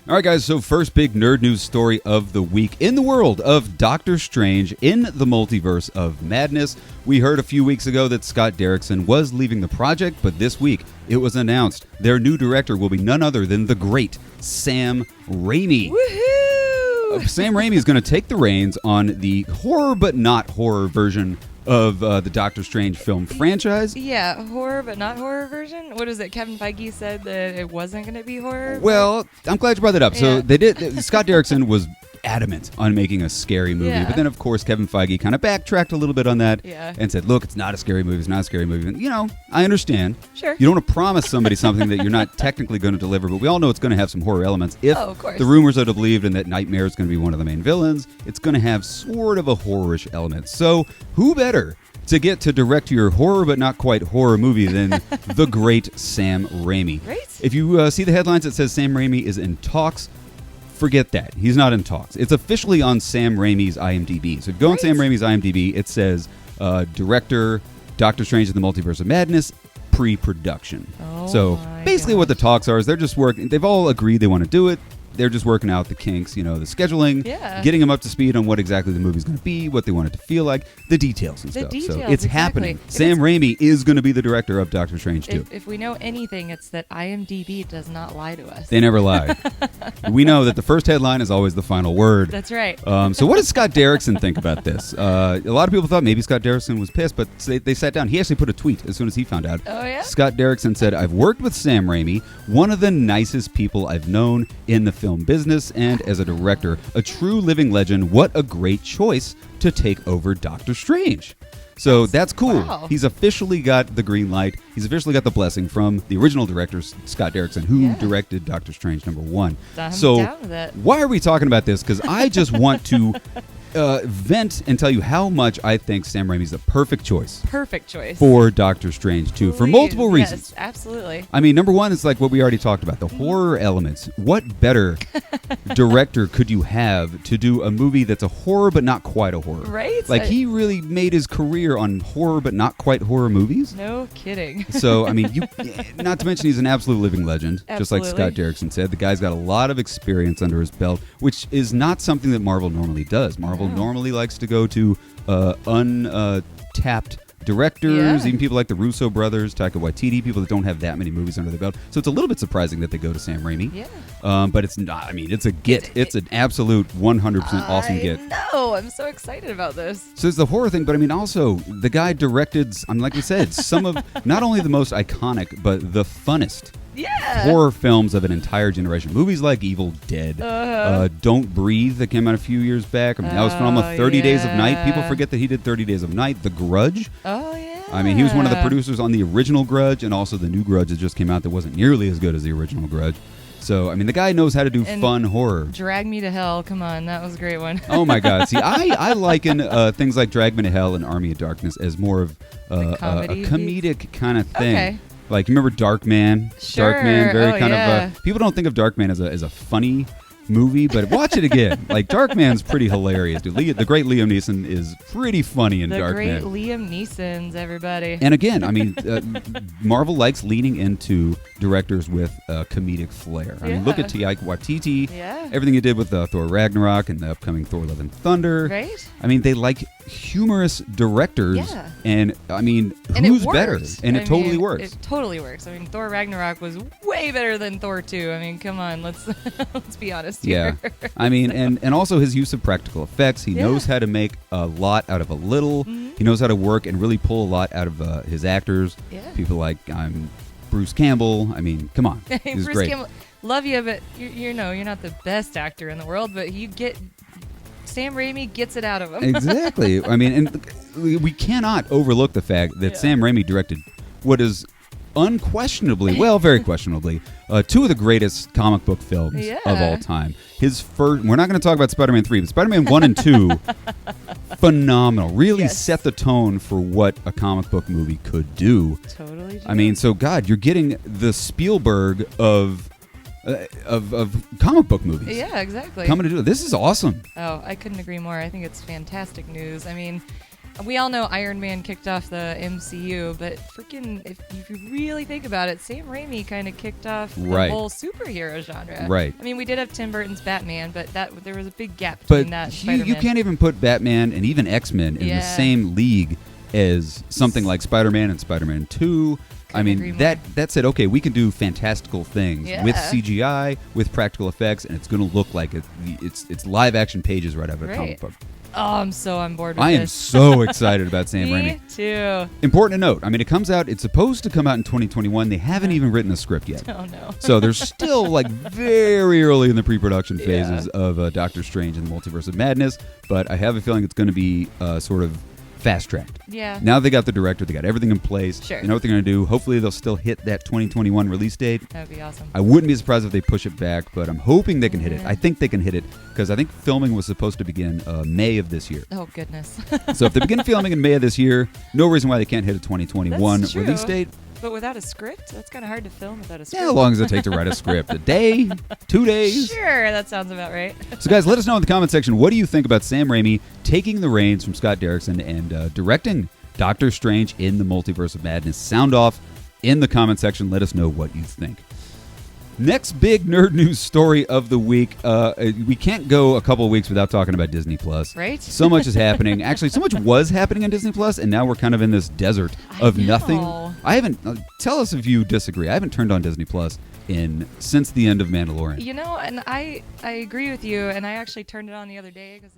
All right, guys, so first big nerd news story of the week. In the world of Doctor Strange in the Multiverse of Madness, we heard a few weeks ago that Scott Derrickson was leaving the project, but this week it was announced their new director will be none other than the great Sam Raimi. Woohoo! Sam Raimi is going to take the reins on the horror but not horror version of the Doctor Strange film franchise. Yeah, horror but not horror version. What is it? Kevin Feige said that it wasn't going to be horror. Well, I'm glad you brought that up. Yeah. So they did. Scott Derrickson was adamant on making a scary movie, Yeah. but then of course Kevin Feige kind of backtracked a little bit on that and said, "Look, it's not a scary movie. It's not a scary movie." And, I understand. Sure. You don't want to promise somebody something that you're not technically going to deliver, but we all know it's going to have some horror elements. If of course. the rumors are believed and that Nightmare is going to be one of the main villains, it's going to have sort of a horror-ish element. So who better to get to direct your horror but not quite horror movie than the great Sam Raimi? Right. If you see the headlines that says Sam Raimi is in talks, forget that. He's not in talks. It's officially on Sam Raimi's IMDb. So if you go on Sam Raimi's IMDb, it says director, Doctor Strange in the Multiverse of Madness, pre-production. Oh so my basically what the talks are is they're just working. They've all agreed they want to do it. They're just working out the kinks, the scheduling, getting them up to speed on what exactly the movie's going to be, what they want it to feel like, the details and stuff. Details, so it's exactly. happening. Sam Raimi is going to be the director of Doctor Strange 2. If we know anything, it's that IMDb does not lie to us. They never lie. We know that the first headline is always the final word. That's right. So what does Scott Derrickson think about this? A lot of people thought maybe Scott Derrickson was pissed, but they sat down. He actually put a tweet as soon as he found out. Oh, yeah? Scott Derrickson said, "I've worked with Sam Raimi, one of the nicest people I've known in the film business, and as a director, a true living legend. What a great choice to take over Doctor Strange." So that's cool. Wow. He's officially got the green light. He's officially got the blessing from the original director, Scott Derrickson, who directed Doctor Strange #1. I'm so down with it. why are we talking about this? Because I just want to vent and tell you how much I think Sam Raimi's the perfect choice. Perfect choice. For Doctor Strange 2, for multiple reasons. Yes, absolutely. I mean, #1 is like what we already talked about, the horror elements. What better director could you have to do a movie that's a horror but not quite a horror? Right? Like, he really made his career on horror but not quite horror movies. No kidding. So, I mean, not to mention he's an absolute living legend, just like Scott Derrickson said. The guy's got a lot of experience under his belt, which is not something that Marvel normally does. Marvel normally likes to go to untapped directors, even people like the Russo brothers, Taika Waititi, people that don't have that many movies under their belt. So it's a little bit surprising that they go to Sam Raimi. Yeah. But it's not. I mean, it's a get. It's an absolute 100% awesome get. No, I'm so excited about this. So it's the horror thing, but I mean, also the guy directed, like we said, some of not only the most iconic but the funnest horror films of an entire generation. Movies like Evil Dead, Don't Breathe that came out a few years back. I mean, that was phenomenal. 30 Days of Night. People forget that he did 30 Days of Night. The Grudge. Oh, yeah. I mean, he was one of the producers on the original Grudge and also the new Grudge that just came out that wasn't nearly as good as the original Grudge. So, I mean, the guy knows how to do fun horror. Drag Me to Hell. Come on. That was a great one. Oh, my God. See, I liken things like Drag Me to Hell and Army of Darkness as more of a comedic kind of thing. Okay. Like, you remember Darkman? Sure. Darkman, very kind of... people don't think of Darkman as a funny movie, but watch it again. Like, Darkman's pretty hilarious, dude. The great Liam Neeson is pretty funny in Darkman. The great Liam Neesons, everybody. And again, I mean, Marvel likes leaning into directors with comedic flair. I mean, look at Taika Waititi. Yeah. Everything he did with Thor Ragnarok and the upcoming Thor Love and Thunder. Right. I mean, they like humorous directors. Yeah. And, I mean, and who's better? And it totally works. It totally works. I mean, Thor Ragnarok was way better than Thor 2. I mean, come on, let's be honest here. Yeah. I mean, and also his use of practical effects. He knows how to make a lot out of a little. He knows how to work and really pull a lot out of his actors. Yeah. People like Bruce Campbell. I mean, come on. He's Bruce great. Campbell, love you, but you're not the best actor in the world, but Sam Raimi gets it out of him. Exactly. I mean, and we cannot overlook the fact that Sam Raimi directed what is unquestionably, very questionably, two of the greatest comic book films of all time. His first, we're not going to talk about Spider-Man 3, but Spider-Man 1 and 2, phenomenal. Really set the tone for what a comic book movie could do. Totally. I mean, so God, you're getting the Spielberg of comic book movies. Yeah, exactly. Coming to do it. This is awesome. Oh, I couldn't agree more. I think it's fantastic news. I mean, We all know Iron Man kicked off the MCU, but freaking, if you really think about it, Sam Raimi kind of kicked off the whole superhero genre. Right. I mean, we did have Tim Burton's Batman, but there was a big gap between that and Spider-Man. You can't even put Batman and even X-Men in the same league as something like Spider-Man and Spider-Man 2. I mean, that said, okay, we can do fantastical things with CGI, with practical effects, and it's going to look like it's live-action pages right out of a comic book. Oh, I'm so on board with this. I am so excited about Sam Raimi. Me too. Important to note, I mean, it's supposed to come out in 2021. They haven't even written a script yet. Oh, no. So they're still, like, very early in the pre-production phases of Doctor Strange and the Multiverse of Madness, but I have a feeling it's going to be sort of fast-tracked. Yeah. Now they got the director, they got everything in place. Sure. They know what they're going to do. Hopefully they'll still hit that 2021 release date. That would be awesome. I wouldn't be surprised if they push it back, but I'm hoping they can hit it. I think they can hit it because I think filming was supposed to begin May of this year. Oh, goodness. So if they begin filming in May of this year, no reason why they can't hit a 2021 release date. But without a script? That's kind of hard to film without a script. Yeah, how long does it take to write a script? A day? 2 days? Sure, that sounds about right. So guys, let us know in the comment section, what do you think about Sam Raimi taking the reins from Scott Derrickson and directing Doctor Strange in the Multiverse of Madness? Sound off in the comment section. Let us know what you think. Next big nerd news story of the week. We can't go a couple of weeks without talking about Disney Plus. Right? So much is happening. Actually, so much was happening on Disney Plus, and now we're kind of in this desert of nothing. I haven't. Tell us if you disagree. I haven't turned on Disney Plus since the end of Mandalorian. You know, and I agree with you, and I actually turned it on the other day because